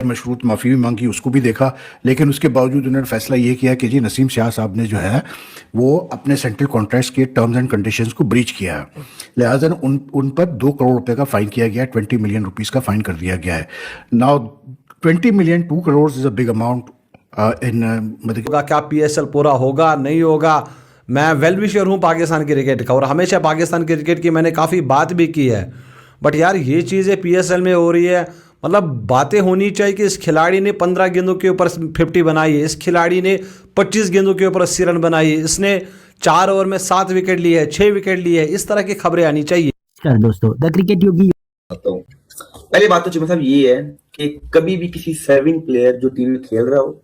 मशरूत माफ़ी भी मांगी, उसको भी देखा, लेकिन उसके बावजूद उन्होंने फैसला ये किया कि जी नसीम शाह साहब ने जो है वो अपने सेंट्रल कॉन्ट्रैक्ट्स के टर्म्स एंड कंडीशंस को ब्रीच किया है। लिहाजा उन पर 2 करोड़ रुपए का फाइन किया गया है, 20 मिलियन रुपीज़ का फाइन कर दिया गया है। Now 20 million 2 crore is a big amount in मतलब होगा क्या पीएसएल पूरा होगा नहीं होगा। मैं वेल विशर हूँ पाकिस्तान क्रिकेट का और हमेशा पाकिस्तान क्रिकेट की मैंने काफ़ी बात भी की है, बट यार ये चीज़ें पीएसएल में हो रही है। मतलब बातें होनी चाहिए कि इस खिलाड़ी ने 15 गेंदों के ऊपर 50 बनाई है, इस खिलाड़ी ने 25 गेंदों के ऊपर 80 रन बनाई है, इसने 4 ओवर में 7 विकेट ली है, 6 विकेट ली है। इस तरह की खबरें आनी चाहिए। दोस्तों द क्रिकेट योगी पहली बात तो मतलब ये है कि कभी भी किसी सर्विंग प्लेयर जो टीम में खेल रहा हो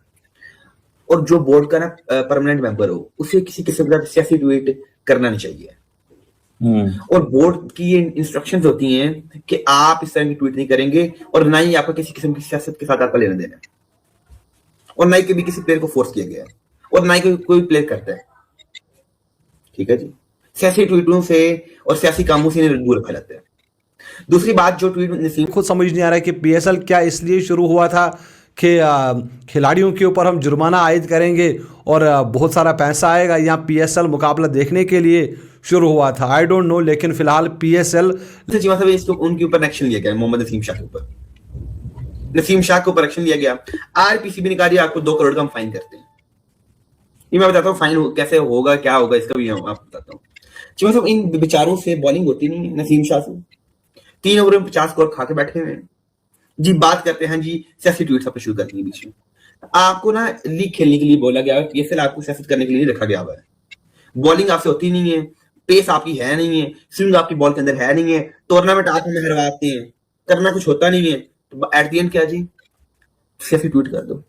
और जो बोर्ड का ना परमानेंट मेंबर हो, उसे किसी किस्म का सियासी ट्वीट करना नहीं चाहिए। और बोर्ड की ये इंस्ट्रक्शंस होती हैं कि आप इस तरह की ट्वीट नहीं करेंगे और ना ही आपका किसी किस्म की सियासत के साथ आपका लेना देना है, और ना ही कभी किसी प्लेयर को फोर्स किया गया है, और ना ही कोई प्लेयर करता है। ठीक है जी, सियासी ट्वीटों से और सियासी कामों से दूर रखा जाता है। दूसरी बात जो ट्वीट नसीम खुद समझ नहीं आ रहा है कि पीएसएल क्या इसलिए शुरू हुआ था कि खिलाड़ियों के ऊपर हम जुर्माना आयद करेंगे और बहुत सारा पैसा आएगा, या पीएसएल मुकाबला देखने के लिए शुरू हुआ था, आई डोंट नो। लेकिन फिलहाल पीएसएल मतलब इसको उनके ऊपर एक्शन लिया गया, मोहम्मद नसीम शाह के ऊपर, नसीम शाह के ऊपर एक्शन लिया गया। आरपीसीबी ने कहा आपको 2 करोड़ का हम फाइन करते हैं। ये मैं बताता हूँ फाइन कैसे होगा, क्या होगा, इसका भी मैं आपको बताता हूँ। मतलब इन बेचारों से बॉलिंग होती नहीं है। नसीम शाह से 3 ओवर में 50 स्कोर खा के बैठे हुए हैं जी। बात करते हैं जी सियासी ट्वीट आपने शुरू करती है बीच में। आपको ना लीग खेलने के लिए बोला गया है, पीएसएल आपको सियासत करने के लिए रखा गया हुआ है। बॉलिंग आपसे होती नहीं है, पेस आपकी है नहीं है, स्विंग आपकी बॉल के अंदर है नहीं है, टूर्नामेंट आप में हरवाते हैं, करना कुछ होता नहीं है, तो एट द एंड क्या जी, सियासी ट्वीट कर दो।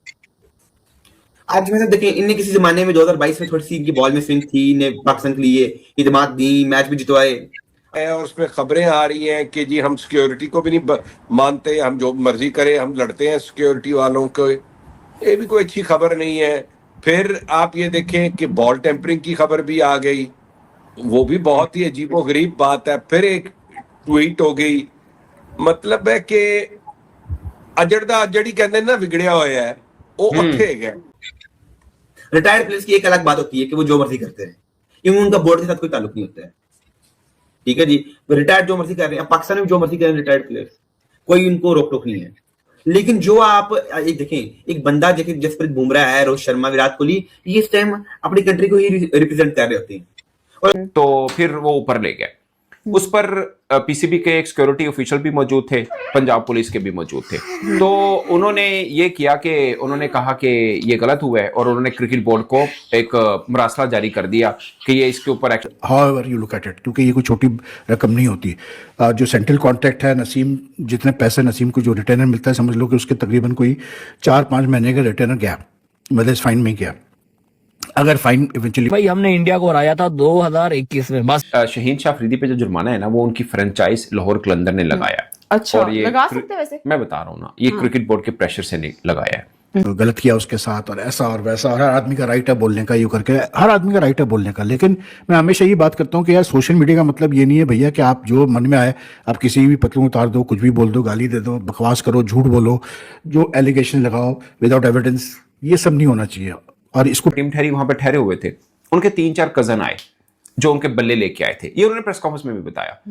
आज में देखिए, इनने किसी जमाने में 2022 में थोड़ी सी इनकी बॉल में स्विंग थी, इन्हें पाकिस्तान के लिए हिदमात दी, मैच भी जितवाए, और उसमें खबरें आ रही हैं कि जी हम सिक्योरिटी को भी नहीं मानते, हम जो मर्जी करें हम लड़ते हैं सिक्योरिटी वालों को। ये भी कोई अच्छी खबर नहीं है। फिर आप ये देखें कि बॉल टेम्परिंग की खबर भी आ गई, वो भी बहुत ही अजीबोगरीब बात है। फिर एक ट्वीट हो गई, मतलब है कि अजड़दा अजड़ी कहते ना विगड़िया होया है वो उठे गए। रिटायर्ड प्लेयर्स की एक अलग बात होती है कि वो जो मर्जी करते हैं, क्योंकि उनका बोर्ड के साथ कोई ताल्लुक नहीं होता है। ठीक है जी, रिटायर्ड जो मर्जी कर रहे हैं, पाकिस्तान में जो मर्जी कर रहे हैं रिटायर्ड प्लेयर्स, कोई उनको रोक टोक नहीं है। लेकिन जो आप एक देखें, एक बंदा देखें, जसप्रीत बुमराह है, रोहित शर्मा, विराट कोहली, ये इस टाइम अपनी कंट्री को ही रिप्रेजेंट कर रहे होते हैं। और तो फिर वो ऊपर ले गए। उस पर पीसीबी के एक सिक्योरिटी ऑफिशियल भी मौजूद थे, पंजाब पुलिस के भी मौजूद थे। तो उन्होंने ये किया कि उन्होंने कहा कि ये गलत हुआ है और उन्होंने क्रिकेट बोर्ड को एक मरासला जारी कर दिया कि ये इसके ऊपर action. However you look at it, क्योंकि ये कोई छोटी रकम नहीं होती। जो सेंट्रल कॉन्ट्रैक्ट है, नसीम जितने पैसे नसीम को जो रिटर्नर मिलता है, समझ लो कि उसके तकरीबन कोई 4-5 महीने का रिटर्नर गया, मतलब इस फाइन में गया। अगर फाइन इवेंचुअली भाई हमने इंडिया को हराया था 2021 में बस। शहीन शाह अफरीदी पे जो जुर्माना है ना, वो उनकी फ्रेंचाइज लाहौर कलंदर ने लगाया है। अच्छा, और ये लगा सकते हैं वैसे? मैं बता रहा हूँ ना, ये क्रिकेट बोर्ड के प्रेशर से नहीं लगाया है। गलत किया उसके साथ, और ऐसा और वैसा, और हर आदमी का राइट है बोलने का, यूं करके हर आदमी का राइट है बोलने का। लेकिन मैं हमेशा ये बात करता हूँ कि यार सोशल मीडिया का मतलब ये नहीं है भैया कि आप जो मन में आए आप किसी भी पतलू उतार दो, कुछ भी बोल दो, गाली दे दो, बकवास करो, झूठ बोलो, जो एलिगेशन लगाओ विदाउट एविडेंस, ये सब नहीं होना चाहिए। और इसको टीम ठहरी वहां पे ठहरे हुए थे, उनके 3-4 कजन आए जो उनके बल्ले लेके आए थे, ये उन्होंने प्रेस कॉन्फ्रेंस में भी बताया।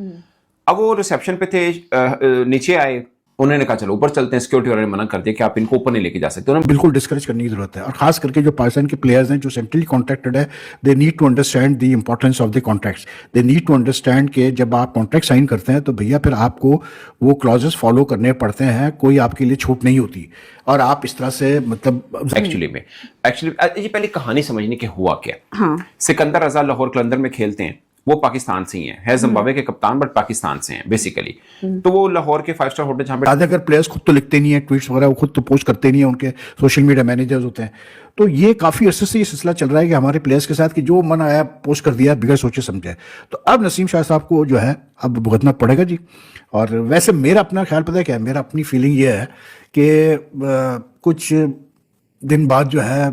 अब वो रिसेप्शन पे थे, नीचे आए, उन्होंने कहा चलो ऊपर चलते हैं। सिक्योरिटी वालों ने मना कर दिया कि आप इनको ऊपर नहीं लेके जा सकते। उन्होंने बिल्कुल डिस्करेज करने की जरूरत है। और खास करके जो पाकिस्तान के प्लेयर्स हैं जो सेंट्रली कॉन्ट्रैक्टेड है, they need to understand the importance of the contracts. They need to understand कि जब आप कॉन्ट्रैक्ट साइन करते हैं तो भैया फिर आपको वो क्लॉजेस फॉलो करने पड़ते हैं, कोई आपके लिए छूट नहीं होती। और आप इस तरह से मतलब एक्चुअली ये पहले कहानी समझने के हुआ क्या। सिकंदर रजा लाहौर कलंदर में खेलते हैं, वो पाकिस्तान से ही है जिम्बाब्वे के कप्तान, बट पाकिस्तान से हैं बेसिकली। तो वो लाहौर के 5 स्टार होटल जहाँ पे अगर प्लेयर्स खुद तो लिखते नहीं है ट्वीट्स वगैरह, वो खुद तो पोस्ट करते नहीं है, उनके सोशल मीडिया मैनेजर्स होते हैं। तो ये काफ़ी अर्से से ये सिलसिला चल रहा है कि हमारे प्लेयर्स के साथ कि जो मन आया पोस्ट कर दिया बिगड़ सोचे समझे। तो अब नसीम शाह साहब को जो है अब भुगतना पड़ेगा जी। और वैसे मेरा अपना ख्याल पता है क्या है, मेरा अपनी फीलिंग ये है कि कुछ दिन बाद जो है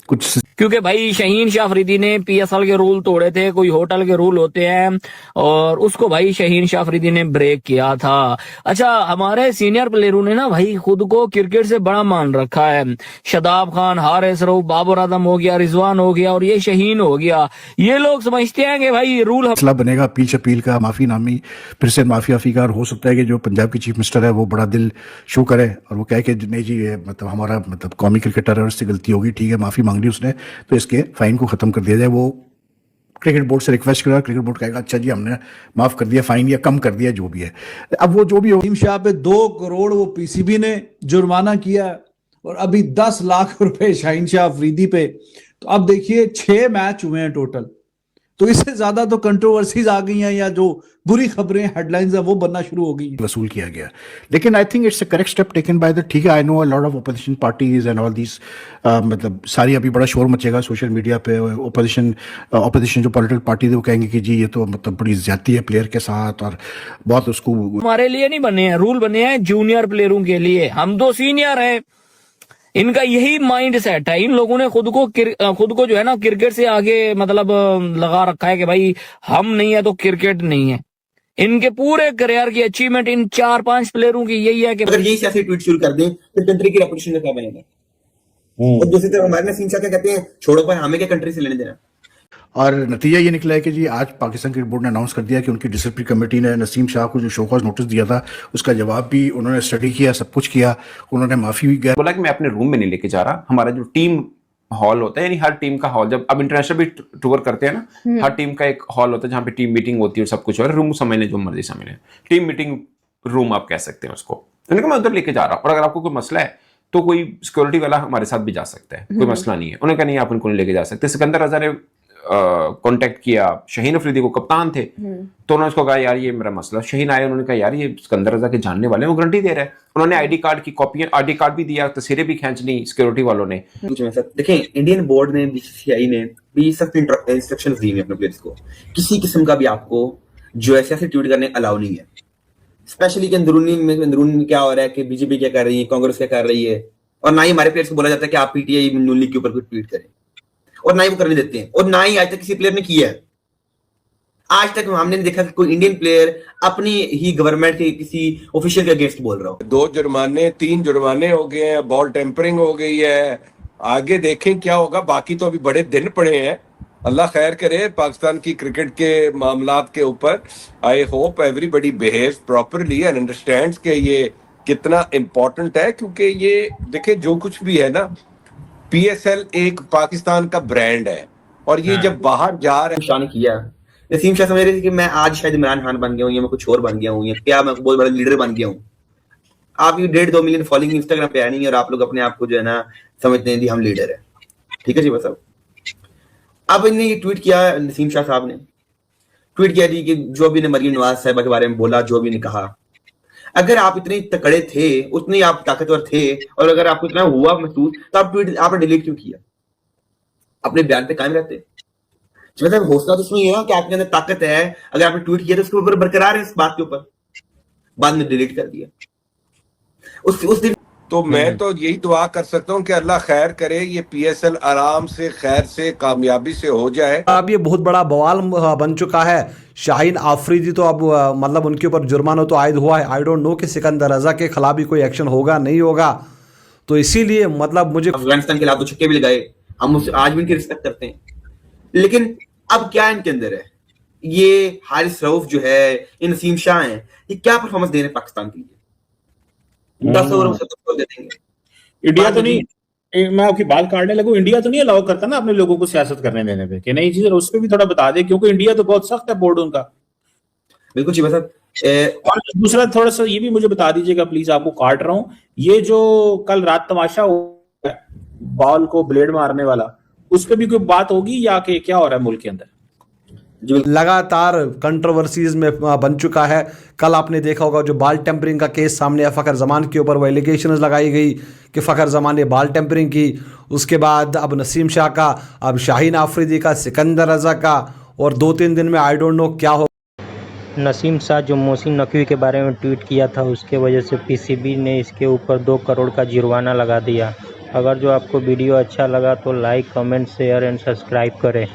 कुछ क्योंकि भाई शहीन शाह अफरीदी ने पीएसएल के रूल तोड़े थे, कोई होटल के रूल होते हैं, और उसको भाई शहीन शाह अफरीदी ने ब्रेक किया था। अच्छा, हमारे सीनियर प्लेयरों ने ना भाई खुद को क्रिकेट से बड़ा मान रखा है। शादाब खान, हारिस रऊफ, बाबर आजम हो गया, रिजवान हो गया और ये शहीन हो गया। ये लोग समझते हैं कि भाई रूल मसला बनेगा अपील शपील का, माफी नामी, फिर से माफी आफी का। और हो सकता है कि जो पंजाब की चीफ मिनिस्टर है वो बड़ा दिल शो करे और वो कहे कि नहीं जी ये मतलब हमारा मतलब कौमी क्रिकेटर है, उससे गलती होगी, ठीक है माफी मांग ली उसने, तो इसके फाइन को खत्म कर दिया जाए। वो क्रिकेट बोर्ड से रिक्वेस्ट करेगा, क्रिकेट बोर्ड कहेगा अच्छा जी हमने माफ कर दिया फाइन या कम कर दिया, जो भी है। अब वो जो भी हो, नसीम शाह पे 2 करोड़ वो पीसीबी ने जुर्माना किया है और अभी 10 लाख रुपए शाहीन शाह अफरीदी पे। तो अब देखिए 6 मैच हुए हैं टोटल, तो इससे ज्यादा तो कंट्रोवर्सीज आ गई हैं या जो बुरी खबरें हेडलाइंस है वो बनना शुरू हो गई हैं। वसूल किया गया। लेकिन I think it's a correct step taken by the, ठीक है I know a lot of opposition parties and all this, मतलब सारी अभी बड़ा शोर मचेगा सोशल मीडिया पे। ओपोजिशन जो पॉलिटिकल पार्टी है वो कहेंगे कि जी ये तो मतलब बड़ी ज्यादती है प्लेयर के साथ और बहुत उसको। हमारे लिए नहीं बने हैं रूल, बने हैं जूनियर प्लेयरों के लिए। हम तो सीनियर हैं, इनका यही माइंड सेट है। इन लोगों ने खुद को जो है ना क्रिकेट से आगे मतलब लगा रखा है कि भाई हम नहीं है तो क्रिकेट नहीं है। इनके पूरे करियर की अचीवमेंट इन 4-5 प्लेयरों की यही है कि अगर यही सियासी ट्वीट शुरू कर दें तो कंट्री की रेपुटेशन का क्या बनेगा? और दूसरी तरफ हमारे नसीम शाह क्या कहते हैं, छोड़ो भाई हमें क्या कंट्री से लेने देना। और नतीजा ये निकला है कि जी आज पाकिस्तान क्रिकेट बोर्ड ने अनाउंस कर दिया कि उनकी डिसिप्लिन कमेटी ने नसीम शाह को जो शोकॉज नोटिस दिया था उसका जवाब भी उन्होंने स्टडी किया, सब कुछ किया, उन्होंने माफी भी गया। बोला कि मैं अपने रूम में नहीं लेके जा रहा, हमारा जो टीम हॉल होता है, यानी हर टीम का हॉल, जब अब इंटरनेशनल भी टूर करते हैं ना, हर टीम का एक हॉल होता है जहाँ पे टीम मीटिंग होती है और सब कुछ, और रूम समझ लें जो मर्जी समझ लें, टीम मीटिंग रूम आप कह सकते हैं उसको। उन्होंने कहा मैं उधर लेके जा रहा हूँ और अगर आपको कोई मसला है तो कोई सिक्योरिटी वाला हमारे साथ भी जा सकता है, कोई मसला नहीं है। उन्होंने कहा नहीं आप उनको नहीं लेके जा सकते। सिकंदर रजा ने कांटेक्ट किया शाहीन अफरीदी को, कप्तान थे, तो उन्होंने उसको कहा यार ये मेरा मसला। शाहीन आए, उन्होंने कहा यार ये सिकंदर रजा के जानने वाले हैं, वो गारंटी दे रहे हैं। उन्होंने आईडी कार्ड की कॉपियां, आईडी कार्ड भी दिया, तस्वीरें भी खींच ली सिक्योरिटी वालों ने। देखें इंडियन बोर्ड ने, बीसीसीआई ने भी सख्त इंस्ट्रक्शंस दी हैं अपने प्लेयर्स को, किसी किस्म का भी आपको जो ऐसे ट्वीट करने अलाउ नहीं है। स्पेशली कि अंदरूनी में क्या हो रहा है कि बीजेपी क्या कर रही है, कांग्रेस क्या कर रही है, और ना ही हमारे प्लेयर्स को बोला जाता है कि आप पीटीआई नून लीग के ऊपर कुछ ट्वीट करें, और ना ही वो करने देते हैं, और ना ही आज तक किसी प्लेयर ने किया है। आज तक हमने नहीं देखा कि कोई इंडियन प्लेयर अपनी ही गवर्नमेंट के किसी ऑफिशियल के अगेंस्ट बोल रहा हो। 2 जुर्माने 3 जुर्माने हो गए हैं, बॉल टेम्परिंग हो गई है, आगे देखें क्या होगा। बाकी तो अभी बड़े दिन पड़े हैं, अल्लाह खैर करे पाकिस्तान की क्रिकेट के मामलात के ऊपर। I hope everybody behaves properly and understands कि ये कितना इंपॉर्टेंट है, क्योंकि ये देखें जो कुछ भी है ना, पीएसएल एक पाकिस्तान का ब्रांड है, और ये जब बाहर जा रहे शाह ने किया, नसीम शाह समझ रहे थे कि मैं आज शायद इमरान खान बन गया हूँ या मैं कुछ और बन गया हूँ, या क्या मैं बहुत बड़ा लीडर बन गया हूँ। आप ये 1.5-2 मिलियन फॉलोइंग इंस्टाग्राम पे है नहीं, और आप लोग अपने आप को जो है ना समझते हैं कि हम लीडर है। ठीक है जी, बस अब इन्हें ये ट्वीट किया, नसीम शाह साहब ने ट्वीट किया जी कि जो भी ने मरीम नवाज साहिबा के बारे में बोला, जो भी ने कहा, अगर आप इतने तकड़े थे, उतने आप ताकतवर थे, और अगर आपको इतना हुआ महसूस, तो आप ट्वीट आपने डिलीट क्यों किया? अपने बयान पे कायम रहते। मतलब हौसला तो इसमें है कि आपके अंदर ताकत है, अगर आपने ट्वीट किया तो उसके ऊपर बरकरार है, इस बात के ऊपर, बाद में डिलीट कर दिया। उस दिन तो मैं तो यही दुआ कर सकता हूँ कि अल्लाह खैर करे, ये पीएसएल आराम से खैर से कामयाबी से हो जाए। अब ये बहुत बड़ा बवाल बन चुका है। शाहीन आफरीदी तो अब मतलब उनके ऊपर जुर्माना तो आयद हुआ है। आई डोंट नो कि सिकंदर रजा के खिलाफ भी कोई एक्शन होगा नहीं होगा, तो इसीलिए मतलब मुझे अफगानिस्तान के खिलाफ तो छक्के भी लगाए, हम उससे आज भी इनकी रिस्पेक्ट करते हैं। लेकिन अब क्या इनके अंदर है, ये हारिस रऊफ जो है, ये नसीम शाह हैं, ये क्या परफॉर्मेंस दे रहे हैं पाकिस्तान के लिए? 10 ओवर में 70 दे देंगे। इंडिया तो नहीं, मैं आपकी बात काटने लगूं, इंडिया तो नहीं अलाउ करता ना अपने लोगों को सियासत करने देने पे, कि नहीं चीज, उस पर भी थोड़ा बता दे, क्योंकि इंडिया तो बहुत सख्त है बोर्ड उनका। बिल्कुल जी साहब। और दूसरा थोड़ा सा ये भी मुझे बता दीजिएगा प्लीज, आपको काट रहा हूं, ये जो कल रात तमाशा हुआ बॉल को ब्लेड मारने वाला, उस पर भी कोई बात होगी या कि क्या हो रहा है मुल्क के अंदर? लगातार कंट्रोवर्सीज में बन चुका है। कल आपने देखा होगा जो बाल टेम्परिंग का केस सामने है, फ़खर जमान के ऊपर वो एलिगेशंस लगाई गई कि फ़खर जमान ने बाल टेम्परिंग की। उसके बाद अब नसीम शाह का, अब शाहीन आफरीदी का, सिकंदर रजा का, और 2-3 दिन में आई डोंट नो क्या हो। नसीम शाह जो मोहसिन नकवी के बारे में ट्वीट किया था, उसके वजह से पीसीबी ने इसके ऊपर 2 करोड़ का जुर्माना लगा दिया। अगर जो आपको वीडियो अच्छा लगा तो like comment share and subscribe करें।